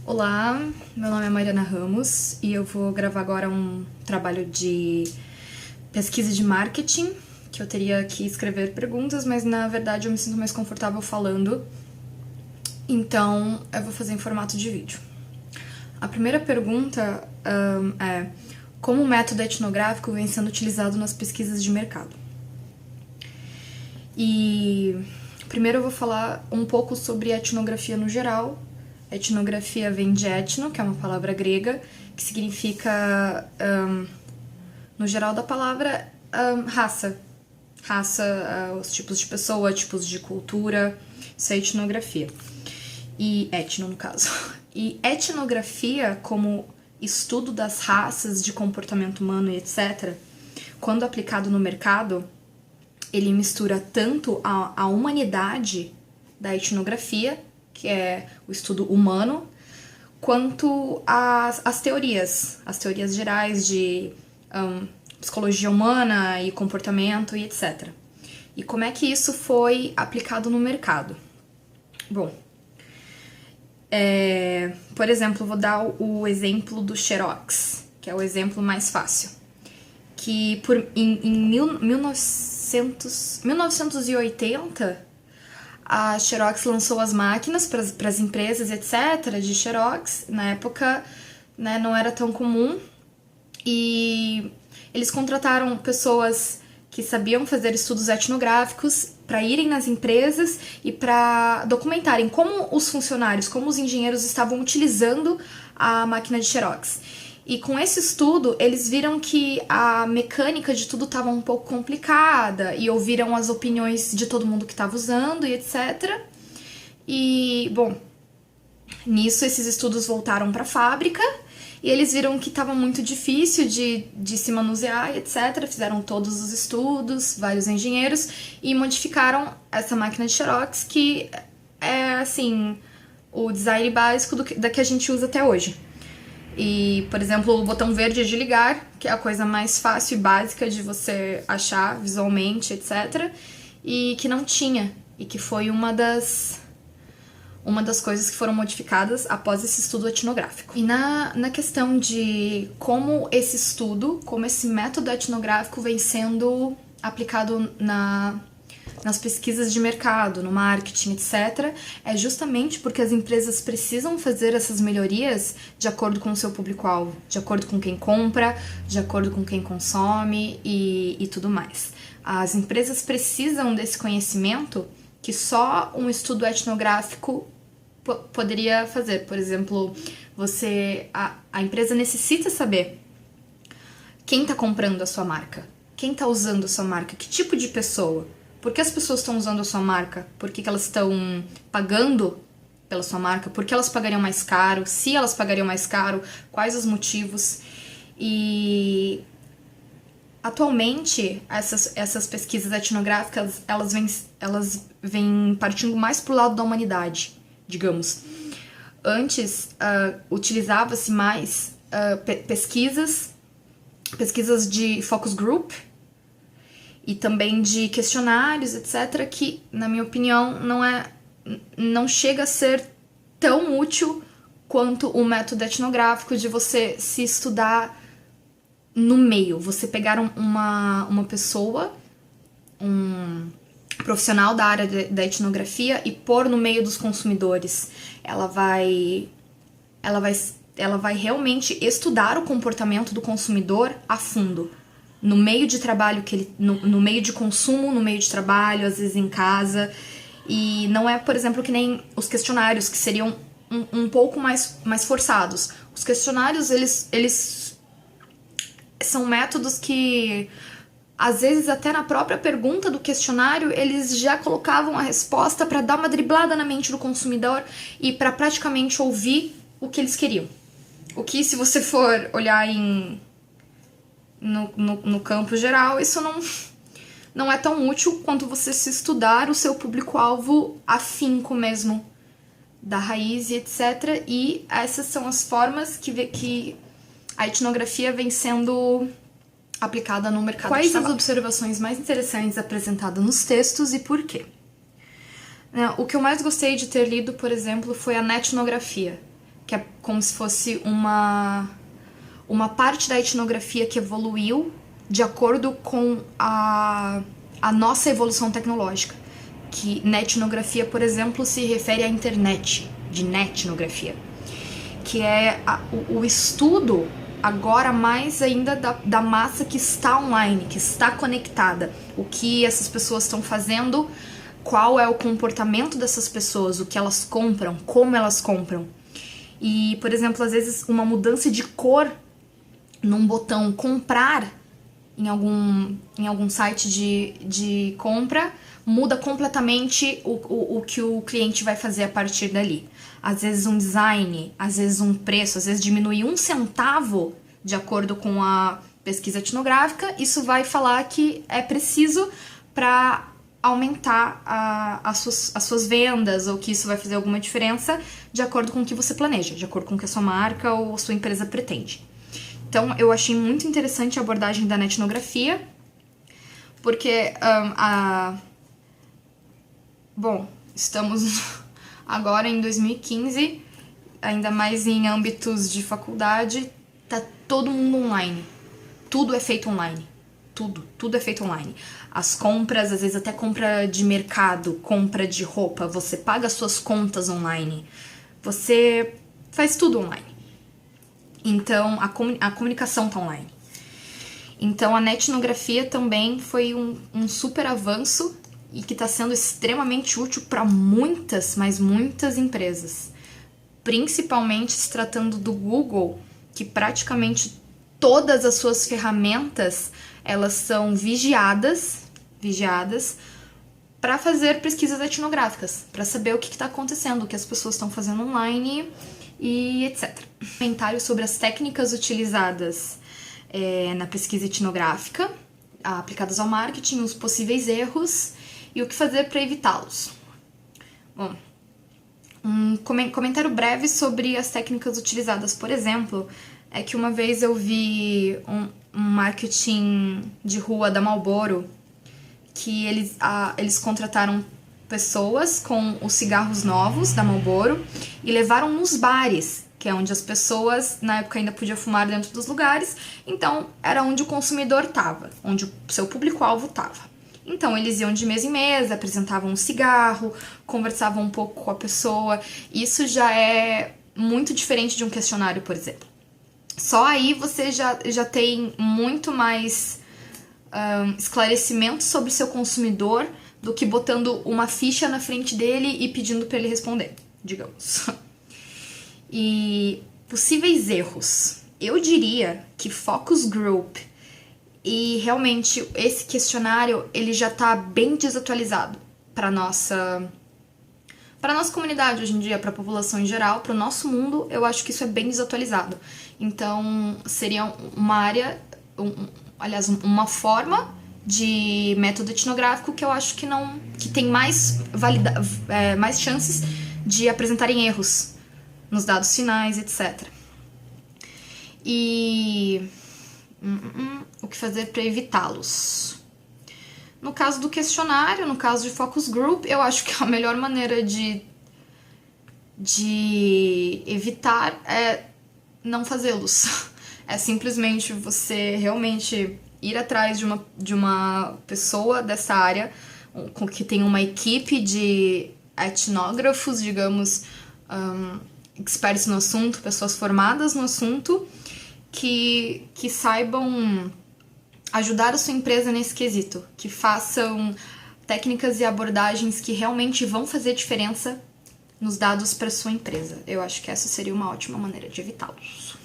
Olá, meu nome é Mariana Ramos e eu vou gravar agora um trabalho de pesquisa de marketing, que eu teria que escrever perguntas, mas na verdade eu me sinto mais confortável falando, então eu vou fazer em formato de vídeo. A primeira pergunta é: como o método etnográfico vem sendo utilizado nas pesquisas de mercado? E primeiro eu vou falar um pouco sobre etnografia no geral. Etnografia vem de etno, que é uma palavra grega, que significa, no geral da palavra, raça. Raça, os tipos de pessoa, tipos de cultura, isso é etnografia. E etno, no caso. E etnografia, como estudo das raças, de comportamento humano e etc., quando aplicado no mercado, ele mistura tanto a humanidade da etnografia, que é o estudo humano, quanto as teorias gerais de psicologia humana e comportamento e etc. E como é que isso foi aplicado no mercado? Bom, por exemplo, vou dar o exemplo do Xerox, que é o exemplo mais fácil. Que em 1980, a Xerox lançou as máquinas para as empresas, etc., de Xerox. Na época, né, não era tão comum. E eles contrataram pessoas que sabiam fazer estudos etnográficos para irem nas empresas e para documentarem como os funcionários, como os engenheiros estavam utilizando a máquina de Xerox. E com esse estudo, eles viram que a mecânica de tudo estava um pouco complicada e ouviram as opiniões de todo mundo que estava usando e etc. E, bom, nisso esses estudos voltaram para a fábrica e eles viram que estava muito difícil de se manusear e etc. Fizeram todos os estudos, vários engenheiros, e modificaram essa máquina de Xerox, que é, assim, o design básico da que a gente usa até hoje. E, por exemplo, o botão verde de ligar, que é a coisa mais fácil e básica de você achar visualmente, etc. E que não tinha, e que foi uma das coisas que foram modificadas após esse estudo etnográfico. E na questão de como esse estudo, como esse método etnográfico vem sendo aplicado nas pesquisas de mercado, no marketing, etc., é justamente porque as empresas precisam fazer essas melhorias de acordo com o seu público-alvo, de acordo com quem compra, de acordo com quem consome e tudo mais. As empresas precisam desse conhecimento que só um estudo etnográfico poderia fazer. Por exemplo, a empresa necessita saber quem está comprando a sua marca, quem está usando a sua marca, que tipo de pessoa. Por que as pessoas estão usando a sua marca? Por que elas estão pagando pela sua marca? Por que elas pagariam mais caro? Se elas pagariam mais caro, quais os motivos? E atualmente, essas pesquisas etnográficas, elas vêm partindo mais pro lado da humanidade, digamos. Antes, utilizava-se mais pesquisas de focus group, e também de questionários, etc., que, na minha opinião, não chega a ser tão útil quanto o método etnográfico de você se estudar no meio. Você pegar uma pessoa, um profissional da área da etnografia e pôr no meio dos consumidores. Ela vai realmente estudar o comportamento do consumidor a fundo. No meio de trabalho, no meio de consumo, no meio de trabalho, às vezes em casa. E não é, por exemplo, que nem os questionários, que seriam um pouco mais forçados. Os questionários, eles são métodos que, às vezes, até na própria pergunta do questionário, eles já colocavam a resposta para dar uma driblada na mente do consumidor e para praticamente ouvir o que eles queriam. O que, se você for olhar no campo geral, isso não é tão útil quanto você se estudar o seu público-alvo afinco mesmo, da raiz e etc. E essas são as formas que a etnografia vem sendo aplicada no mercado. Quais as observações mais interessantes apresentadas nos textos e por quê? O que eu mais gostei de ter lido, por exemplo, foi a netnografia, que é como se fosse uma parte da etnografia que evoluiu de acordo com a nossa evolução tecnológica. Que na etnografia, por exemplo, se refere à internet, de netnografia, que é o estudo agora mais ainda da massa que está online, que está conectada, o que essas pessoas estão fazendo, qual é o comportamento dessas pessoas, o que elas compram, como elas compram. E, por exemplo, às vezes uma mudança de cor num botão comprar em algum site de compra muda completamente o que o cliente vai fazer a partir dali. Às vezes um design, às vezes um preço, às vezes diminui 1 centavo de acordo com a pesquisa etnográfica. Isso vai falar que é preciso para aumentar as suas vendas, ou que isso vai fazer alguma diferença de acordo com o que você planeja, de acordo com o que a sua marca ou a sua empresa pretende. Então, eu achei muito interessante a abordagem da etnografia, porque bom, estamos agora em 2015, ainda mais em âmbitos de faculdade, tá todo mundo online. Tudo é feito online. Tudo é feito online. As compras, às vezes até compra de mercado, compra de roupa, você paga suas contas online. Você faz tudo online. Então, a comunicação tá online. Então, a etnografia também foi um super avanço e que está sendo extremamente útil para muitas, mas muitas empresas. Principalmente se tratando do Google, que praticamente todas as suas ferramentas, elas são vigiadas para fazer pesquisas etnográficas, para saber o que está acontecendo, o que as pessoas estão fazendo online e etc. Comentário sobre as técnicas utilizadas na pesquisa etnográfica, aplicadas ao marketing, os possíveis erros e o que fazer para evitá-los. Bom, um comentário breve sobre as técnicas utilizadas, por exemplo, é que uma vez eu vi um marketing de rua da Marlboro, que eles contrataram pessoas com os cigarros novos da Marlboro e levaram nos bares, que é onde as pessoas, na época, ainda podiam fumar dentro dos lugares, então era onde o consumidor estava, onde o seu público-alvo estava. Então, eles iam de mesa em mesa, apresentavam um cigarro, conversavam um pouco com a pessoa. Isso já é muito diferente de um questionário, por exemplo. Só aí você já tem muito mais esclarecimento sobre o seu consumidor do que botando uma ficha na frente dele e pedindo para ele responder, digamos. E possíveis erros. Eu diria que focus group e realmente esse questionário ele já está bem desatualizado para nossa comunidade hoje em dia, para a população em geral, para o nosso mundo. Eu acho que isso é bem desatualizado. Então seria uma área, uma forma de método etnográfico que eu acho que tem mais chances de apresentarem erros nos dados finais, etc. E o que fazer para evitá-los? No caso do questionário, no caso de focus group, eu acho que a melhor maneira de evitar é não fazê-los. É simplesmente você realmente ir atrás de uma pessoa dessa área, que tem uma equipe de etnógrafos, digamos, experts no assunto, pessoas formadas no assunto, que saibam ajudar a sua empresa nesse quesito, que façam técnicas e abordagens que realmente vão fazer diferença nos dados para sua empresa. Eu acho que essa seria uma ótima maneira de evitá-los.